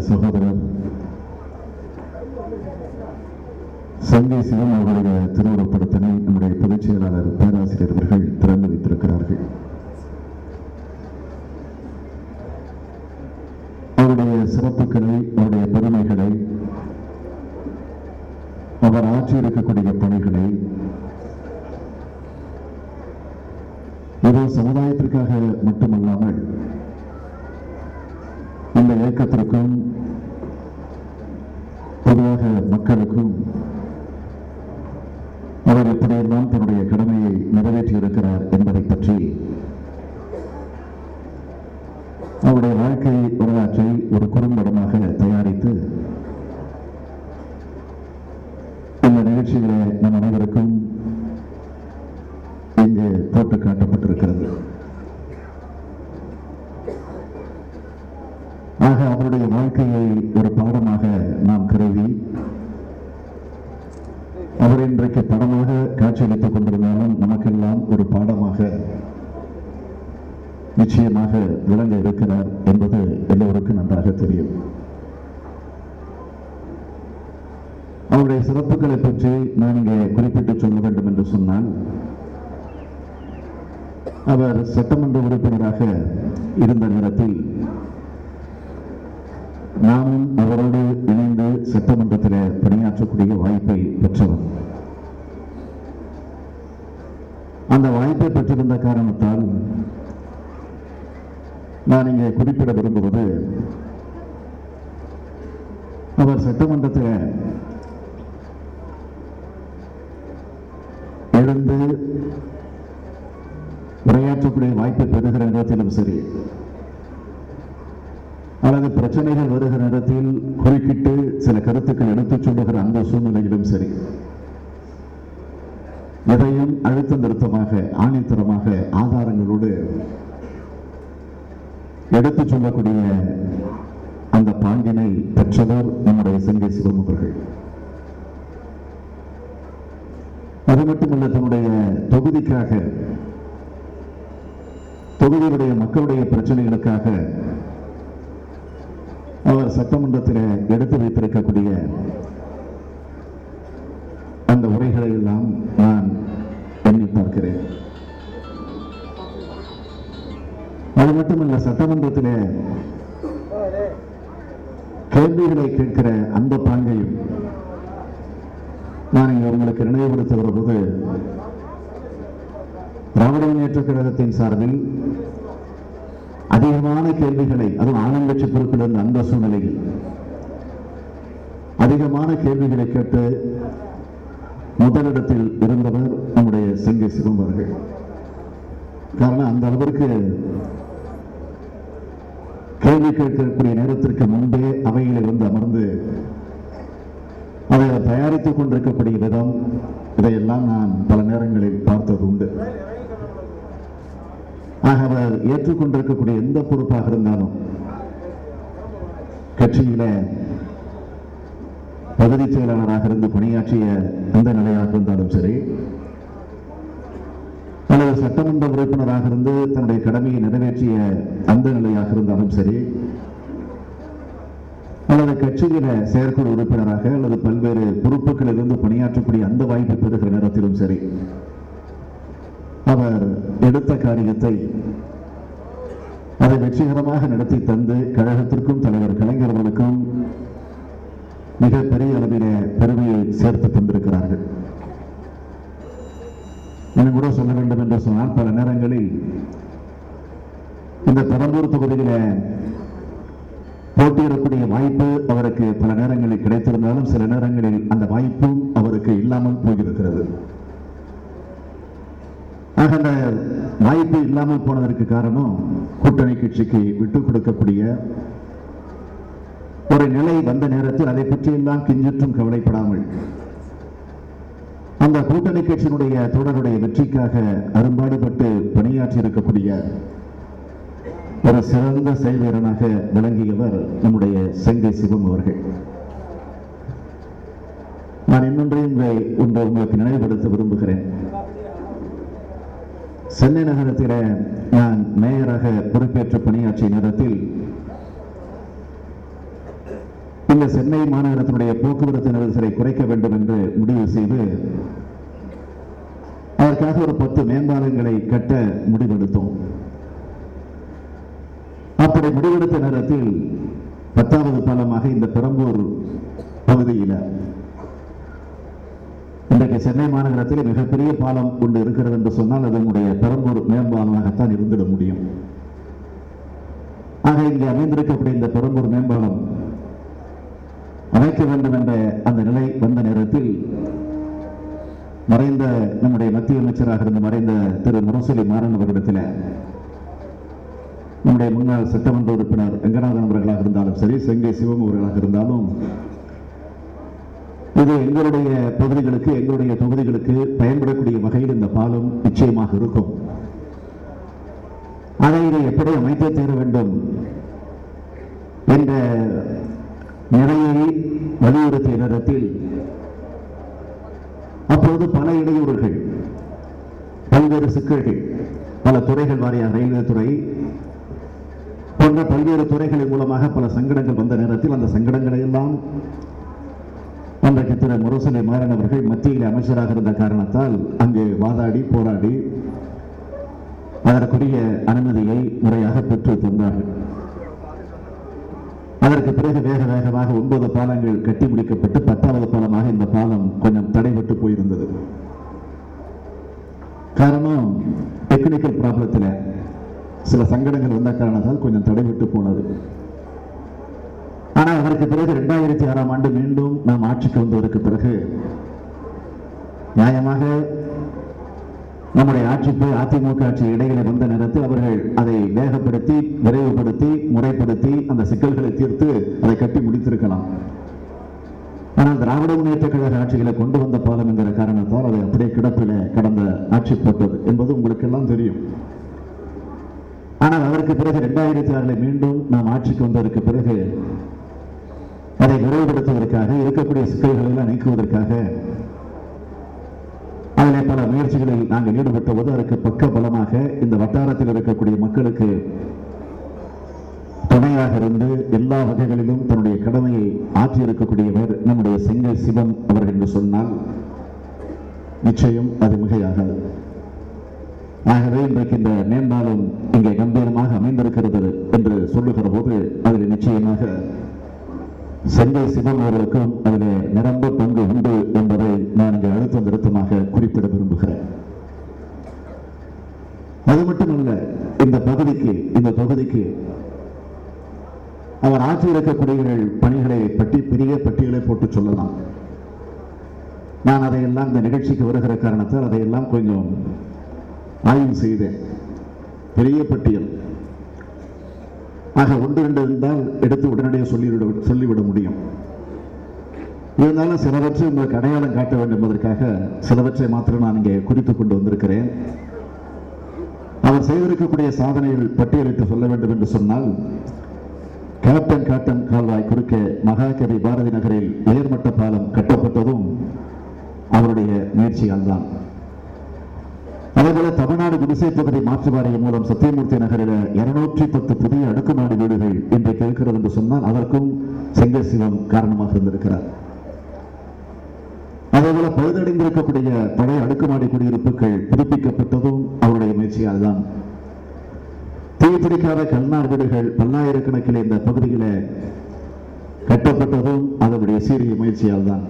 சகோதரர் சங்கை சிவம் அவருடைய திருவுருவப்படத்தினை நம்முடைய பொதுச் செயலாளர் பேராசிரியர் அவர்கள் திறந்து வைத்திருக்கிறார்கள். அவருடைய சிறப்புகளை, அவருடைய பெருமைகளை, அவர் ஆற்றியிருக்கக்கூடிய பணிகளை இது சமுதாயத்திற்காக மட்டுமல்லாமல் இந்த இயக்கத்திற்கும் பொதுவாக மக்களுக்கும் அவர் எப்படியெல்லாம் தன்னுடைய கடமையை நிறைவேற்றியிருக்கிறார் என்பதை பற்றி அவருடைய வாழ்க்கை வரலாற்றை ஒரு குறும்படமாக தயாரித்து இந்த நிகழ்ச்சிகளை நம் அனைவருக்கும் இங்கு போட்டு காட்டப்பட்டிருக்கிறது. ஆக அவருடைய வாழ்க்கையை ஒரு பாடமாக நாம் கருதி அவர் இன்றைக்கு படமாக காட்சியளித்துக் கொண்டிருந்தாலும் நமக்கெல்லாம் ஒரு பாடமாக நிச்சயமாக விளங்க இருக்கிறார் என்பது எல்லோருக்கும் நன்றாக தெரியும். அவருடைய சிறப்புகளை பற்றி நான் இங்கே குறிப்பிட்டு சொல்ல வேண்டும் என்று சொன்னால், அவர் சட்டமன்ற உறுப்பினராக இருந்த நேரத்தில் நாமும் அவரோடு இணைந்து சட்டமன்றத்தில் பணியாற்றக்கூடிய வாய்ப்பை பெற்றவர். அந்த வாய்ப்பை பெற்றிருந்த காரணத்தால் நான் இங்கே குறிப்பிட விரும்புவது, அவர் சட்டமன்றத்தில் எழுந்து உரையாற்றக்கூடிய வாய்ப்பை பெறுகிற நேரத்திலும் சரி, அல்லது பிரச்சனைகள் வருகிற நேரத்தில் குறுக்கிட்டு சில கருத்துக்கள் எடுத்துச் சொல்லுகிற அந்த சூழ்நிலையிலும் சரி, எதையும் அழுத்த நிறுத்தமாக, ஆணித்தரமாக ஆதாரங்களோடு எடுத்துச் சொல்லக்கூடிய அந்த பாங்கினை பெற்றவர் நம்முடைய சங்கை சிவம் அவர்கள். அது மட்டுமல்ல, தன்னுடைய தொகுதிக்காக, தொகுதியுடைய மக்களுடைய பிரச்சனைகளுக்காக அவர் சட்டமன்றத்தில் எடுத்து வைத்திருக்கக்கூடிய அந்த உரைகளை எல்லாம் நான் எண்ணி பார்க்கிறேன். அது மட்டுமல்ல, சட்டமன்றத்தில் கேள்விகளை கேட்கிற அந்த பாங்கையும் நான் இங்கே உங்களுக்கு நினைவுபடுத்துகிற போது, திராவிட முன்னேற்ற கழகத்தின் சார்பில் அதிகமான கேள்விகளை, அதுவும் ஆளுங்கட்சி பொறுப்பில் இருந்த அந்த சூழ்நிலையில் அதிகமான கேள்விகளை கேட்டு முதலிடத்தில் இருந்தவர் நம்முடைய சங்கை சிவம் அவர்கள். காரணம், அந்த அளவிற்கு கேள்வி கேட்கக்கூடிய நேரத்திற்கு முன்பே அவைகளை வந்து அமர்ந்து அதை தயாரித்துக் கொண்டிருக்கக்கூடிய விதம், இதையெல்லாம் நான் பல நேரங்களில் பார்த்தது உண்டு. ஆக அவர் ஏற்றுக்கொண்டிருக்கக்கூடிய எந்த பொறுப்பாக இருந்தாலும், கட்சியில பகுதி செயலாளராக இருந்து பணியாற்றிய எந்த நிலையாக இருந்தாலும் சரி, அல்லது சட்டமன்ற உறுப்பினராக இருந்து தன்னுடைய கடமையை நிறைவேற்றிய அந்த நிலையாக இருந்தாலும் சரி, அல்லது கட்சியில செயற்குழு உறுப்பினராக அல்லது பல்வேறு பொறுப்புகளில் இருந்து பணியாற்றக்கூடிய அந்த வாய்ப்பு பெறுகிற நேரத்திலும் சரி, அவர் எடுத்த காரியத்தை அதை வெற்றிகரமாக நடத்தி தந்து கழகத்திற்கும் தலைவர் கலைஞர் அவர்களுக்கும் மிகப்பெரிய அளவிலே பெருமையை சேர்த்து தந்திருக்கிறார்கள். இன்னும் கூட சொல்ல வேண்டும் என்று சொன்னால், பல நேரங்களில் இந்த பெரம்பூர் தொகுதியில போட்டியிடக்கூடிய வாய்ப்பு அவருக்கு பல நேரங்களில் கிடைத்திருந்தாலும், சில நேரங்களில் அந்த வாய்ப்பும் அவருக்கு இல்லாமல் போயிருக்கிறது. ஆக அந்த வாய்ப்பு இல்லாமல் போனதற்கு காரணம், கூட்டணி கட்சிக்கு விட்டுக் கொடுக்கக்கூடிய ஒரு நிலை வந்த நேரத்தில் அதை பற்றி எல்லாம் கிஞ்சிற்றும் கவலைப்படாமல் அந்த கூட்டணி கட்சியினுடைய தொடருடைய வெற்றிக்காக அரும்பாடுபட்டு பணியாற்றி இருக்கக்கூடிய ஒரு சிறந்த செயல்வீரனாக விளங்கியவர் நம்முடைய சங்கை சிவம் அவர்கள். நான் இன்னொன்றையும் ஒன்று உங்களுக்கு நினைவுபடுத்த விரும்புகிறேன். சென்னை நகரத்தில் நான் மேயராக பொறுப்பேற்று பணியாற்றிய நேரத்தில் இந்த சென்னை மாநகரத்தினுடைய போக்குவரத்து நெரிசலை குறைக்க வேண்டும் என்று முடிவு செய்து அதற்காக ஒரு 10 மேம்பாலங்களை கட்ட முடிவெடுத்தோம். அப்படி முடிவெடுத்த நேரத்தில் 10வது பாலமாக இந்த பெரம்பூர் பகுதியில் இன்றைக்கு சென்னை மாநகரத்தில் மிகப்பெரிய பாலம் கொண்டு இருக்கிறது என்று சொன்னால் அதனுடைய பெரம்பூர் மேம்பாலமாகத்தான் இருந்திட முடியும். ஆக இங்கே அமைந்திருக்கக்கூடிய இந்த பெரம்பூர் மேம்பாலம் அமைக்க வேண்டும் என்ற அந்த நிலை வந்த நேரத்தில் மறைந்த நம்முடைய மத்திய அமைச்சராக இருந்த மறைந்த திரு முரசொலி மாறன் அவர்களிடத்தில் நம்முடைய முன்னாள் சட்டமன்ற உறுப்பினர் ரங்கநாதன் அவர்களாக இருந்தாலும் சரி, செங்கை சிவம் அவர்களாக இருந்தாலும் இது எங்களுடைய பகுதிகளுக்கு எங்களுடைய தொகுதிகளுக்கு பயன்படக்கூடிய வகையில் இந்த பாலம் நிச்சயமாக இருக்கும். அதை இதை எப்படி அமைத்தே தீர வேண்டும் என்ற நிலையை வலியுறுத்திய நேரத்தில் அப்போது பல இடையூறுகள், பல்வேறு சிக்கல்கள், பல துறைகள் வாரியாக ரயில்வே துறை போன்ற பல்வேறு துறைகளின் மூலமாக பல சங்கடங்கள் வந்த நேரத்தில் அந்த சங்கடங்களை எல்லாம் அன்றைக்கு திரு முரசொலி மாறன் அவர்கள் மத்தியில் அமைச்சராக இருந்த காரணத்தால் அங்கு வாதாடி போராடி அதற்குரிய அனுமதியை முறையாக பெற்று தந்தார்கள். அதற்கு பிறகு வேக வேகமாக 9 பாலங்கள் கட்டி முடிக்கப்பட்டு 10வது பாலமாக இந்த பாலம் கொஞ்சம் தடைபட்டு போயிருந்தது. காரணம் டெக்னிக்கல் ப்ராப்ளத்தில் சில சங்கடங்கள் வந்த காரணத்தால் கொஞ்சம் தடைபட்டு போனது. ஆனால் அதற்கு பிறகு 2006ஆம் ஆண்டு மீண்டும் நாம் ஆட்சிக்கு வந்ததற்கு பிறகு நியாயமாக நம்முடைய ஆட்சிக்கு அதிமுக ஆட்சி இடையில வந்த நேரத்தில் அவர்கள் அதை வேகப்படுத்தி விரைவுபடுத்தி முறைப்படுத்தி அந்த சிக்கல்களை தீர்த்து அதை கட்டி முடித்திருக்கலாம். ஆனால் திராவிட முன்னேற்ற கழக ஆட்சிகளை கொண்டு வந்த பாலம் என்கிற காரணத்தால் அதை அப்படியே கிடப்பில கடந்த ஆட்சி போட்டது என்பது உங்களுக்கு எல்லாம் தெரியும். ஆனால் அதற்கு பிறகு 2006 மீண்டும் நாம் ஆட்சிக்கு வந்ததற்கு பிறகு அதை விரைவுபடுத்துவதற்காக இருக்கக்கூடிய சிக்கல்களை எல்லாம் நீக்குவதற்காக அதில் பல முயற்சிகளில் நாங்கள் ஈடுபட்ட போது அதற்கு பக்க பலமாக இந்த வட்டாரத்தில் இருக்கக்கூடிய மக்களுக்கு துணையாக இருந்து எல்லா வகைகளிலும் தன்னுடைய கடமையை ஆற்றியிருக்கக்கூடியவர் நம்முடைய செங்கை சிவம் அவர்கள் என்று சொன்னால் நிச்சயம் அது மிகையாகாது. ஆகவே இன்றைக்கு இந்த மேம்பாலம் இங்கே கம்பீரமாக அமைந்திருக்கிறது என்று சொல்லுகிற போது அதில் நிச்சயமாக செங்கை சிவம் அவர்களுக்கும் அதில் நிரம்ப பங்கு உண்டு என்பதை நான் இங்கே அழுத்தம் திருத்தமாக குறிப்பிட விரும்புகிறேன். அது மட்டுமல்ல, இந்த பகுதிக்கு இந்த தொகுதிக்கு அவர் ஆற்றியிருக்கக்கூடிய பணிகளை பற்றி பெரிய பட்டியலை போட்டு சொல்லலாம். நான் அதையெல்லாம் இந்த நிகழ்ச்சிக்கு வருகிற காரணத்தால் அதையெல்லாம் கொஞ்சம் ஆய்வு செய்தேன். பெரிய பட்டியல். ஆக 1-2 இருந்தால் எடுத்து உடனடியாக சொல்லிவிட முடியும். இருந்தாலும் சிலவற்றை உங்களுக்கு அடையாளம் காட்ட வேண்டும் என்பதற்காக சிலவற்றை மாத்திரம் நான் இங்கே குறித்துக் கொண்டு வந்திருக்கிறேன். அவர் செய்திருக்கக்கூடிய சாதனைகள் பட்டியலிட்டு சொல்ல வேண்டும் என்று சொன்னால், கேப்டன் காட்டன் கால்வாய் குறுக்கே மகாகவி பாரதி நகரில் உயர்மட்ட பாலம் கட்டப்பட்டதும் அவருடைய முயற்சியால் தான். அதேபோல தமிழ்நாடு குடிசை பகுதி மாற்று வாரியம் மூலம் சத்தியமூர்த்தி நகரில் 210 புதிய அடுக்குமாடி வீடுகள் இன்றைக்கு இருக்கிறது என்று சொன்னால் அதற்கும் செங்கை சிவம் காரணமாக இருந்திருக்கிறார். அதேபோல பழுதடைந்திருக்கக்கூடிய பழைய அடுக்குமாடி குடியிருப்புகள் புதுப்பிக்கப்பட்டதும் அவருடைய முயற்சியால் தான். தீப்பிடிக்காத கல்நார் வீடுகள் பல்லாயிரக்கணக்கில் இந்த பகுதியில் கட்டப்பட்டதும் அதனுடைய சீரிய முயற்சியால் தான்.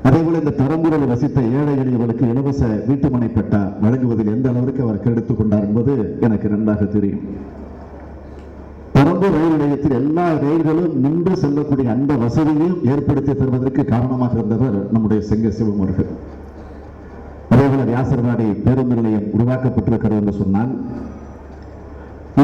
அதேபோல இந்த பெரம்பூரில் வசித்த ஏழை எளியவர்களுக்கு இலவச வீட்டுமனை பட்டா வழங்குவதில் எந்த அளவிற்கு அவர் கெடுத்துக் கொண்டார் என்பது எனக்கு நன்றாக தெரியும். பெரம்பூர் ரயில் நிலையத்தில் எல்லா ரயில்களும் நின்று செல்லக்கூடிய அந்த வசதியையும் ஏற்படுத்தி தருவதற்கு காரணமாக இருந்தவர் நம்முடைய செங்கை சிவம் அவர்கள். அதேபோல வியாசர்வாடி பேருந்து நிலையம் உருவாக்கப்பட்டிருக்கிறது என்று சொன்னால்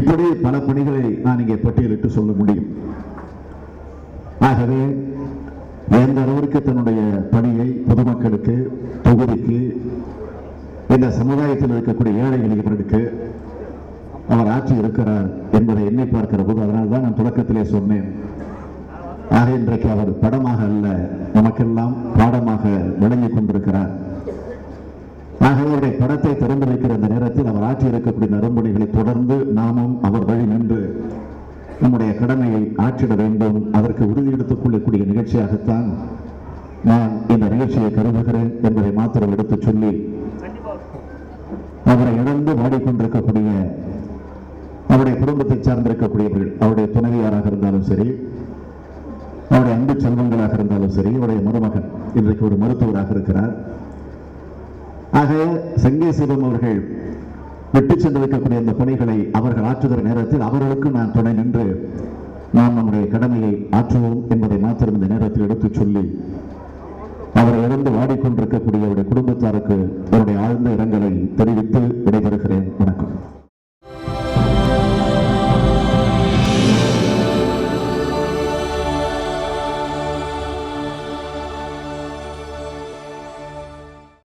இப்படி பல பணிகளை நான் இங்கே பட்டியலிட்டு சொல்ல முடியும். ஆகவே எந்த அளவிற்கு தன்னுடைய பணியை பொதுமக்களுக்கு, தொகுதிக்கு, இந்த சமுதாயத்தில் இருக்கக்கூடிய ஏழை எளியவர்களுக்கு அவர் ஆட்சி இருக்கிறார் என்பதை எண்ணி பார்க்கிற போது அதனால்தான் நான் தொடக்கத்திலே சொன்னேன். ஆக இன்றைக்கு அவர் படமாக அல்ல, நமக்கெல்லாம் பாடமாக விளங்கிக் கொண்டிருக்கிறார். ஆகவே அவருடைய படத்தை திறந்து வைக்கிற அந்த நேரத்தில் அவர் ஆட்சி இருக்கக்கூடிய நரம்பணிகளை தொடர்ந்து நாமும் அவர் வழி நின்று நம்முடைய கடமையை ஆற்றிட வேண்டும், அதற்கு உறுதி எடுத்துக் கொள்ளக்கூடிய நிகழ்ச்சியாகத்தான் நான் இந்த நிகழ்ச்சியை கருதுகிறேன் என்பதை மாத்திரம் எடுத்துச் சொல்லி, அவரை இழந்து வாடிக்கொண்டிருக்கக்கூடிய அவருடைய குடும்பத்தை சார்ந்திருக்கக்கூடியவர்கள், அவருடைய துணைவியாராக இருந்தாலும் சரி, அவருடைய அன்பு செல்வங்களாக இருந்தாலும் சரி, அவருடைய மருமகன் இன்றைக்கு ஒரு மருத்துவராக இருக்கிறார். ஆக செங்கை செல்வம் அவர்கள் விட்டு சென்றிருக்கக்கூடிய அந்த பணிகளை அவர்கள் ஆற்றுகிற நேரத்தில் அவர்களுக்கு நான் துணை நின்று நாம் நம்முடைய கடமையை ஆற்றுவோம் என்பதை மாத்திரம் இந்த நேரத்தில் எடுத்துச் சொல்லி, அவரை இழந்து வாடிக்கொண்டிருக்கக்கூடிய அவருடைய குடும்பத்தாருக்கு அவருடைய ஆழ்ந்த இரங்கலை தெரிவித்து விடைபெறுகிறேன்.